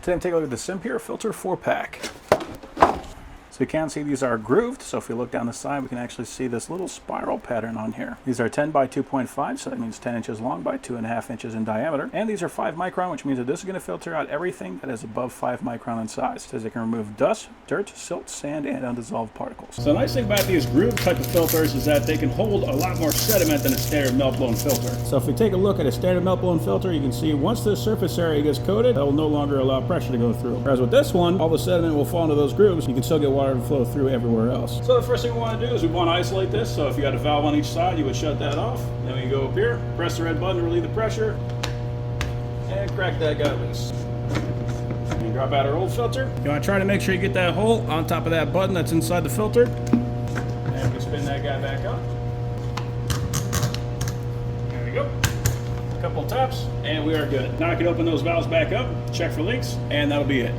Today I'm taking a look at the SimPure Filter 4-pack. So you can see these are grooved, so if you look down the side we can actually see this little spiral pattern on here. These are 10 by 2.5, so that means 10 inches long by 2.5 inches in diameter. And these are 5 micron, which means that this is going to filter out everything that is above 5 micron in size. It says it can remove dust, dirt, silt, sand, and undissolved particles. So the nice thing about these grooved type of filters is that they can hold a lot more sediment than a standard melt-blown filter. So if we take a look at a standard melt-blown filter, you can see once the surface area gets coated, that will no longer allow pressure to go through. Whereas with this one, all the sediment will fall into those grooves. You can still get water to flow through everywhere else. So the first thing we want to do is we want to isolate this. So if you got a valve on each side, you would shut that off. Then we go up here, press the red button to relieve the pressure, and crack that guy loose. And drop out our old filter. You want to try to make sure you get that hole on top of that button that's inside the filter. And we spin that guy back up. There we go. A couple taps, and we are good. Now I can open those valves back up, check for leaks, and that'll be it.